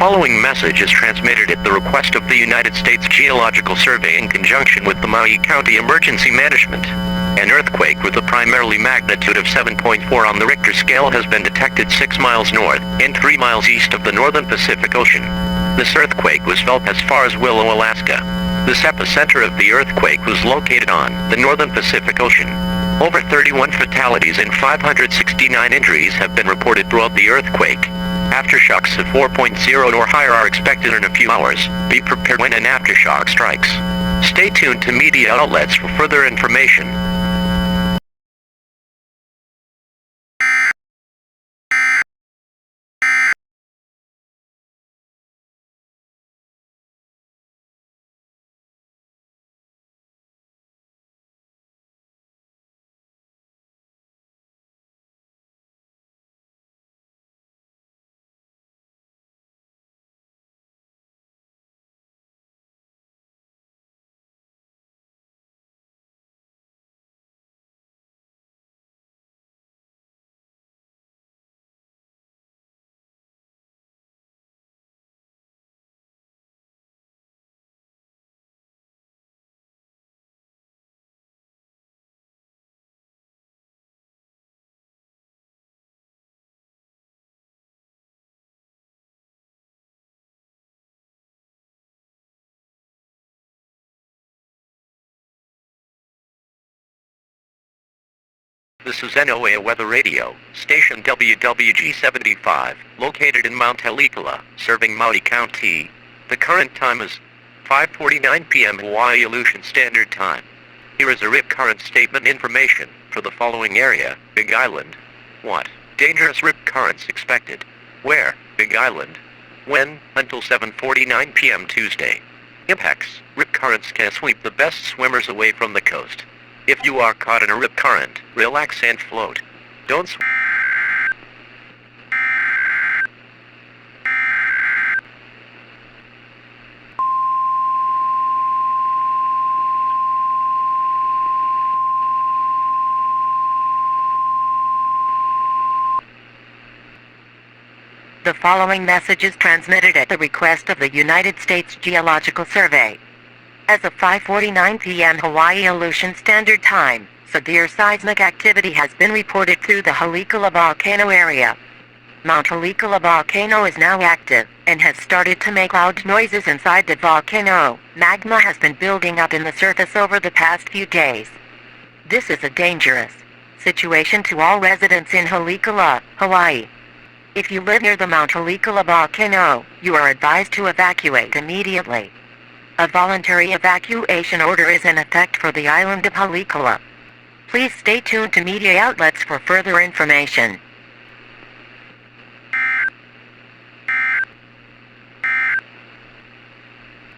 following message is transmitted at the request of the United States Geological Survey in conjunction with the Maui County Emergency Management. An earthquake with a primarily magnitude of 7.4 on the Richter scale has been detected 6 miles north and 3 miles east of the northern Pacific Ocean. This earthquake was felt as far as Willow, Alaska. This epicenter of the earthquake was located on the northern Pacific Ocean. Over 31 fatalities and 569 injuries have been reported throughout the earthquake. Aftershocks of 4.0 or higher are expected in a few hours. Be prepared when an aftershock strikes. Stay tuned to media outlets for further information. This is NOAA Weather Radio, station WWG-75, located in Mount Haleakala, serving Maui County. The current time is 5:49 p.m. Hawaii Aleutian Standard Time. Here is a rip current statement information for the following area: Big Island. What? Dangerous rip currents expected. Where? Big Island. When? Until 7:49 p.m. Tuesday. Impacts: rip currents can sweep the best swimmers away from the coast. If you are caught in a rip current, relax and float. Don't swim. The following message is transmitted at the request of the United States Geological Survey. As of 5:49 p.m. Hawaii Aleutian Standard Time, severe seismic activity has been reported through the Haleakala Volcano area. Mount Haleakala Volcano is now active, and has started to make loud noises inside the volcano. Magma has been building up in the surface over the past few days. This is a dangerous situation to all residents in Haleakala, Hawaii. If you live near the Mount Haleakala Volcano, you are advised to evacuate immediately. A voluntary evacuation order is in effect for the island of Haleakala. Please stay tuned to media outlets for further information.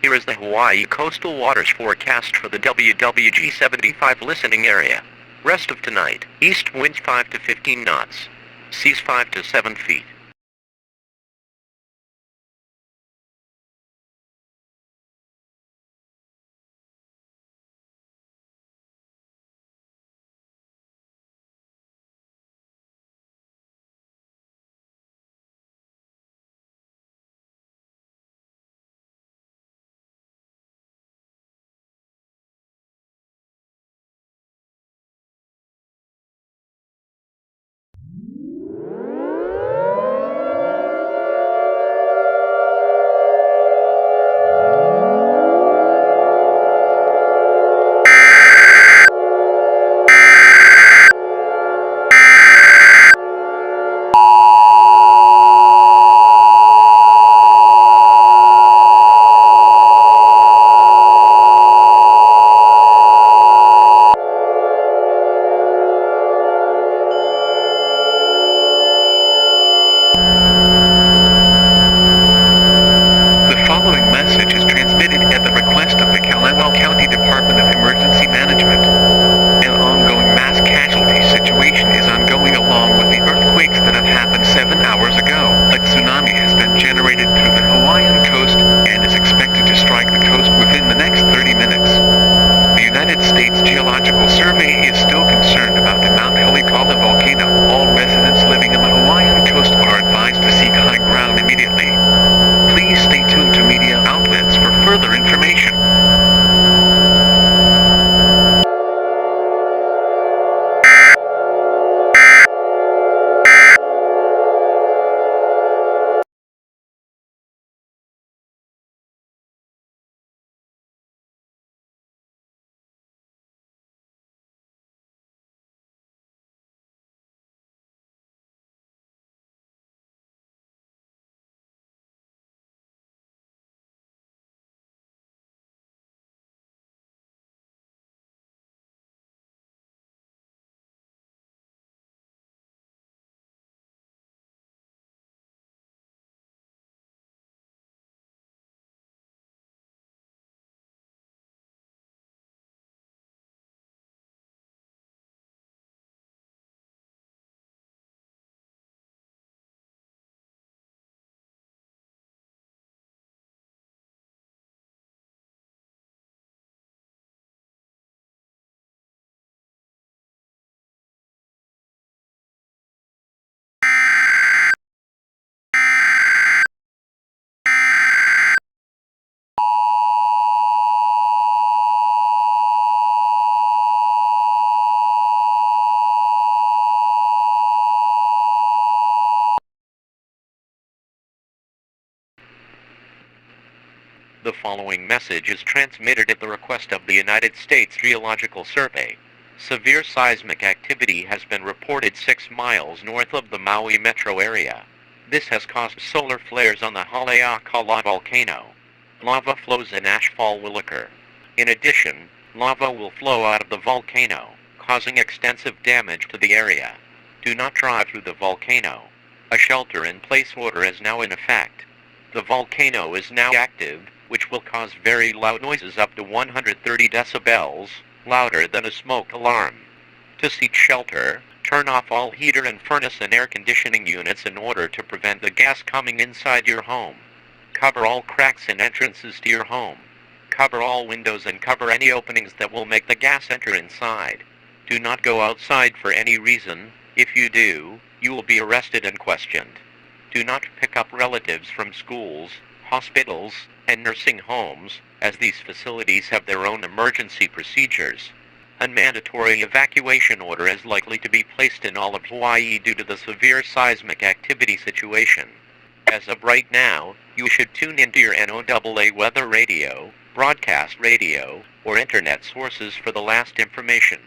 Here is the Hawaii coastal waters forecast for the WWG-75 listening area. Rest of tonight, east winds 5 to 15 knots. Seas 5 to 7 feet. A tsunami has been generated through the Hawaiian coast and is expected to strike the coast within the next 30 minutes. The United States Geological Survey is still concerned about the Mount Haleakala volcano. All residents living on the Hawaiian coast are advised to seek high ground immediately. Please Please stay tuned to media outlets for further information. The following message is transmitted at the request of the United States Geological Survey. Severe seismic activity has been reported 6 miles north of the Maui metro area. This has caused solar flares on the Haleakala volcano. Lava flows and ashfall will occur. In addition, lava will flow out of the volcano, causing extensive damage to the area. Do not drive through the volcano. A shelter-in-place order is now in effect. The volcano is now active, which will cause very loud noises up to 130 decibels, louder than a smoke alarm. To seek shelter, turn off all heater and furnace and air conditioning units in order to prevent the gas coming inside your home. Cover all cracks and entrances to your home. Cover all windows and cover any openings that will make the gas enter inside. Do not go outside for any reason. If you do, you will be arrested and questioned. Do not pick up relatives from schools, hospitals, and nursing homes, as these facilities have their own emergency procedures. A mandatory evacuation order is likely to be placed in all of Hawaii due to the severe seismic activity situation. As of right now, you should tune into your NOAA weather radio, broadcast radio, or internet sources for the last information.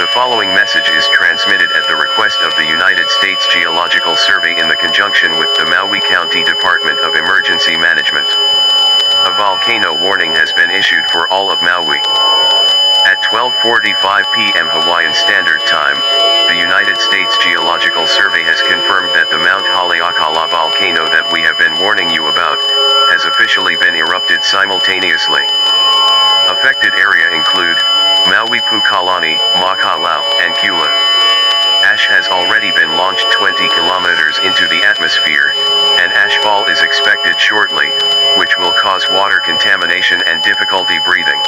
The following message is transmitted at the request of the United States Geological Survey in conjunction with the Maui County Department of Emergency Management. A volcano warning has been issued for all of Maui. At 12:45 p.m. Hawaiian Standard Time, the United States Geological Survey has confirmed that the Mount Haleakala officially been erupted simultaneously. Affected area include Maui, Pukalani, Makalau, and Kula. Ash has already been launched 20 kilometers into the atmosphere, and ashfall is expected shortly, which will cause water contamination and difficulty breathing.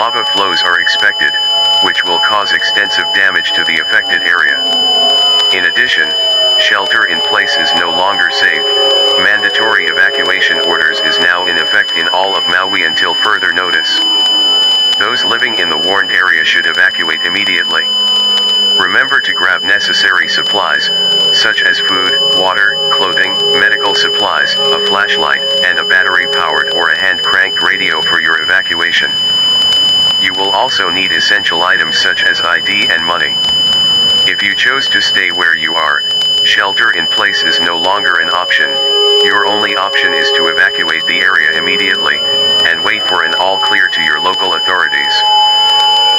Lava flows are expected, which will cause extensive damage to the affected area. In addition, shelter in place is no longer safe. Mandatory evacuation orders is now in effect in all of Maui until further notice. Those living in the warned area should evacuate immediately. Remember to grab necessary supplies, such as food, water, clothing, medical supplies, a flashlight, and a battery-powered or a hand-cranked radio for your evacuation. You will also need essential items such as ID and money. If you chose to stay where you are, shelter in place is no longer an option. Your only option is to evacuate the area immediately, and wait for an all clear to your local authorities.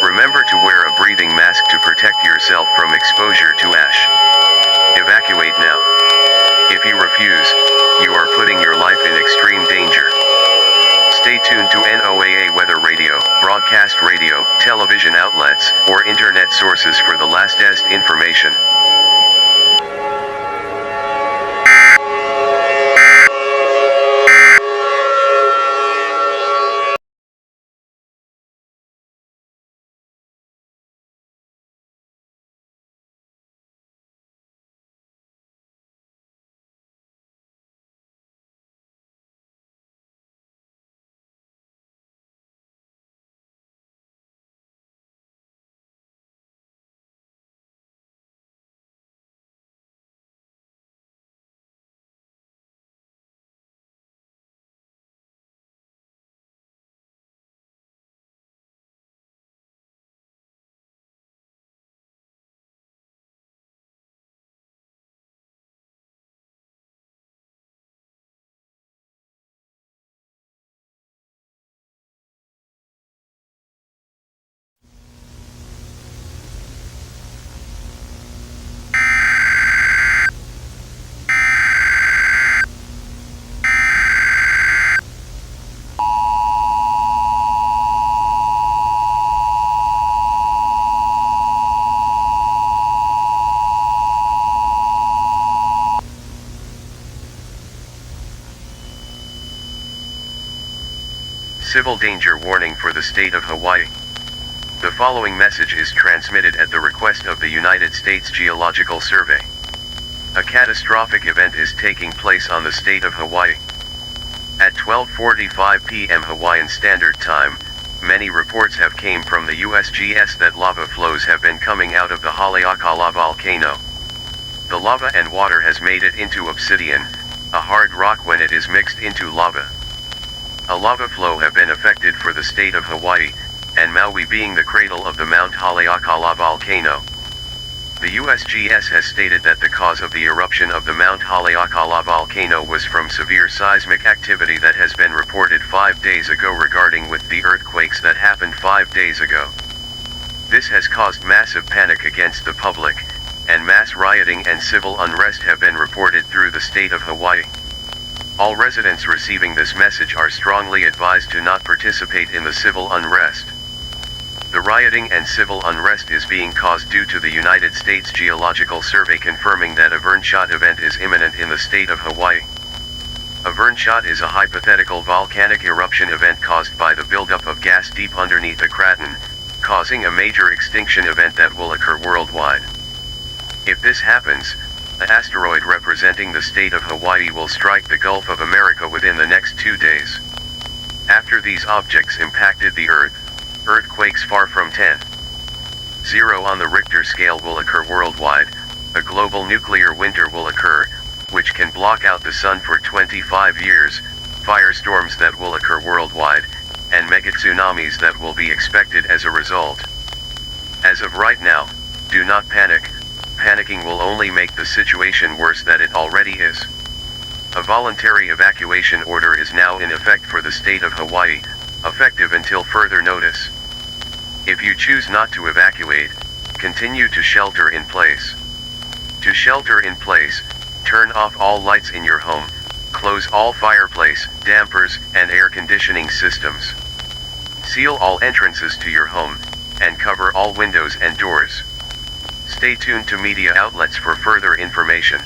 Remember to wear a breathing mask to protect yourself from exposure to ash. Evacuate now. If you refuse, you are putting your life in extreme danger. Stay tuned to NOAA weather radio, broadcast radio, television outlets, or internet sources for the latest information. Civil danger warning for the state of Hawaii. The following message is transmitted at the request of the United States Geological Survey. A catastrophic event is taking place on the state of Hawaii. At 12:45 p.m. Hawaiian Standard Time, many reports have came from the USGS that lava flows have been coming out of the Haleakala volcano. The lava and water has made it into obsidian, a hard rock when it is mixed into lava. A lava flow have been affected for the state of Hawaii, and Maui being the cradle of the Mount Haleakala volcano. The USGS has stated that the cause of the eruption of the Mount Haleakala volcano was from severe seismic activity that has been reported 5 days ago regarding with the earthquakes that happened 5 days ago. This has caused massive panic against the public, and mass rioting and civil unrest have been reported through the state of Hawaii. All residents receiving this message are strongly advised to not participate in the civil unrest. The rioting and civil unrest is being caused due to the United States Geological Survey confirming that a verneshot event is imminent in the state of Hawaii. A verneshot is a hypothetical volcanic eruption event caused by the buildup of gas deep underneath a craton, causing a major extinction event that will occur worldwide. If this happens, an asteroid representing the state of Hawaii will strike the Gulf of America within the next 2 days. After these objects impacted the Earth, earthquakes far from 10.0 on the Richter scale will occur worldwide. A global nuclear winter will occur, which can block out the sun for 25 years, firestorms that will occur worldwide, and mega tsunamis that will be expected as a result. As of right now, do not panic. Panicking will only make the situation worse than it already is. A voluntary evacuation order is now in effect for the state of Hawaii, effective until further notice. If you choose not to evacuate, continue to shelter in place. To shelter in place, turn off all lights in your home, Close all fireplace, dampers, and air conditioning systems. Seal all entrances to your home, and cover all windows and doors. Stay tuned to media outlets for further information.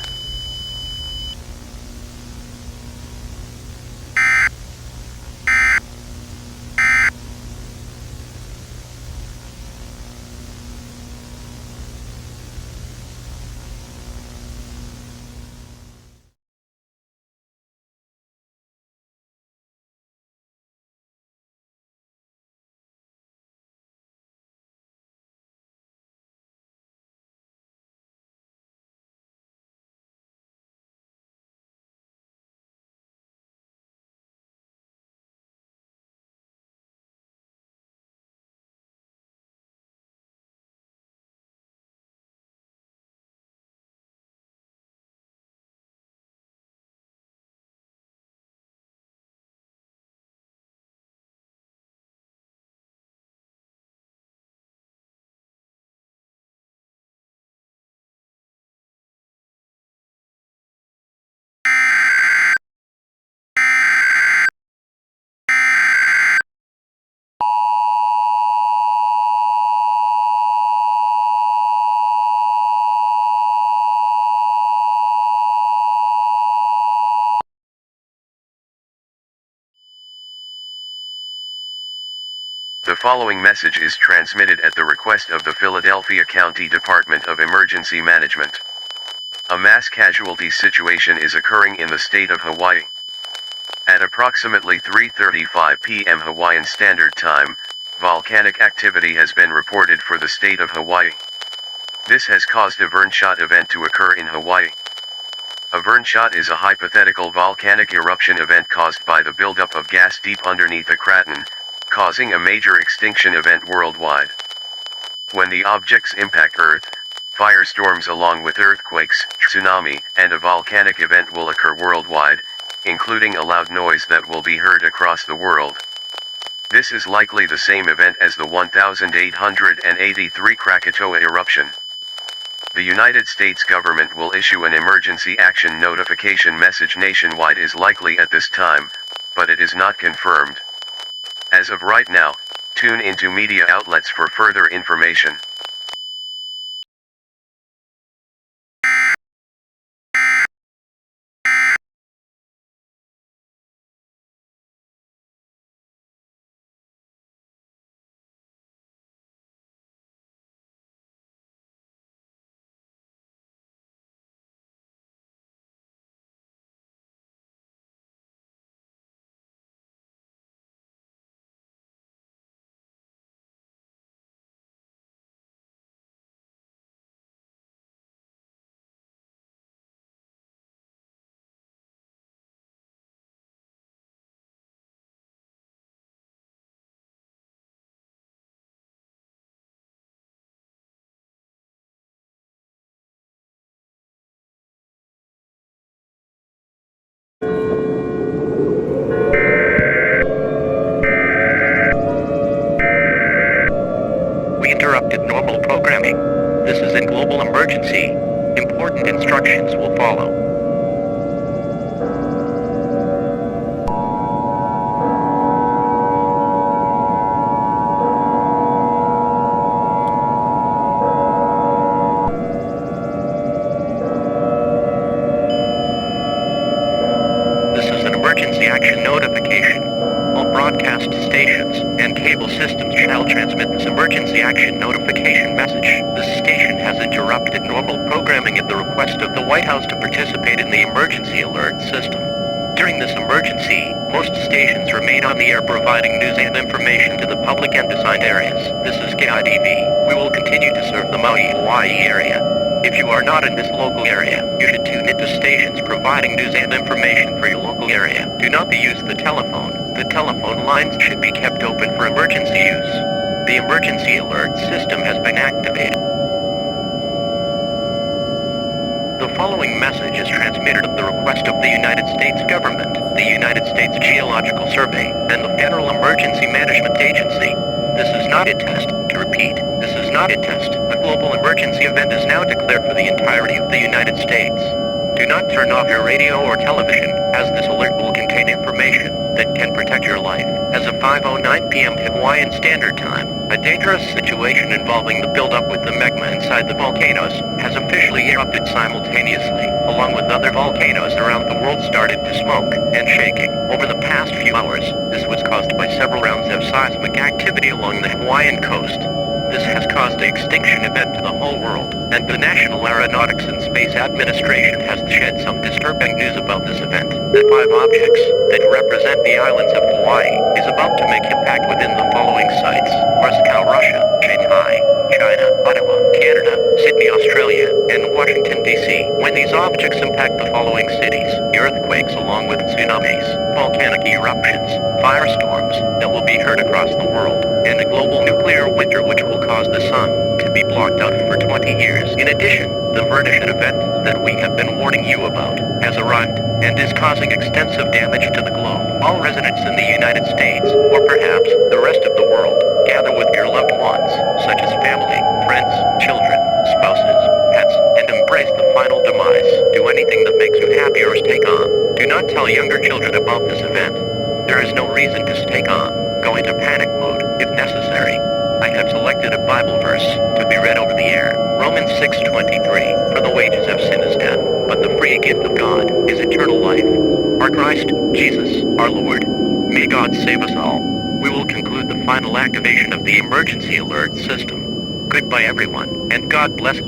The following message is transmitted at the request of the Philadelphia County Department of Emergency Management. A mass casualty situation is occurring in the state of Hawaii. At approximately 3:35 p.m. Hawaiian Standard Time, volcanic activity has been reported for the state of Hawaii. This has caused a verneshot event to occur in Hawaii. A verneshot is a hypothetical volcanic eruption event caused by the buildup of gas deep underneath a craton, causing a major extinction event worldwide. When the objects impact Earth, firestorms along with earthquakes, tsunami, and a volcanic event will occur worldwide, including a loud noise that will be heard across the world. This is likely the same event as the 1883 Krakatoa eruption. The United States government will issue an emergency action notification message nationwide is likely at this time, but it is not confirmed. As of right now, tune into media outlets for further information. We interrupted normal programming. This is a global emergency. Important instructions will follow. This is an emergency action notification. All broadcast stations and cable systems shall transmit this emergency action notification message. This station has interrupted normal programming at the request of the White House to participate in the emergency alert system. During this emergency, most stations remain on the air providing news and information to the public and assigned areas. This is KIDV. We will continue to serve the Maui, Hawaii area. If you are not in this local area, you should tune into stations providing news and information for your local area. Do not use the telephone. The telephone lines should be kept open for emergency use. The emergency alert system has been activated. The following message is transmitted at the request of the United States government, the United States Geological Survey, and the Federal Emergency Management Agency. This is not a test. To repeat, this is not a test. A global emergency event is now declared for the entirety of the United States. Do not turn off your radio or television, as this alert will contain information that can protect your life. As of 5:09 p.m. Hawaiian Standard Time, a dangerous situation involving the buildup with the magma inside the volcanoes has officially erupted simultaneously, along with other volcanoes around the world started to smoke and shaking. Over the past few hours, this was caused by several rounds of seismic activity along the Hawaiian coast. This has caused an extinction event to the whole world, and the National Aeronautics and Space Administration has shed some disturbing news about this event. That 5 objects that represent the islands of Hawaii is about to make impact within the following sites: Moscow, Russia; Shanghai, China; Ottawa, Canada; Sydney, Australia; and Washington, D.C. When these objects impact the following cities, the earthquakes along with tsunamis, volcanic eruptions, firestorms that will be heard across the world, and a global nuclear winter which will cause the sun to be blocked out for 20 years. In addition, the verneshot event that we have been warning you about has arrived and is causing extensive damage to the globe. All residents in the United States, or perhaps the rest of the world, gather with your loved ones, such as family, friends, children, spouses, pets, and embrace the final demise. Do anything that makes you happy or stay calm. Do not tell younger children about this event. There is no reason to stay calm. Go into panic mode, if necessary. I have selected a Bible verse to be read over the air. Romans 6:23. For the wages of sin is death, but the free gift of God is eternal life. Our Christ, Jesus, our Lord. May God save us all. We will conclude the final activation of the emergency alert system. Goodbye everyone, and God bless.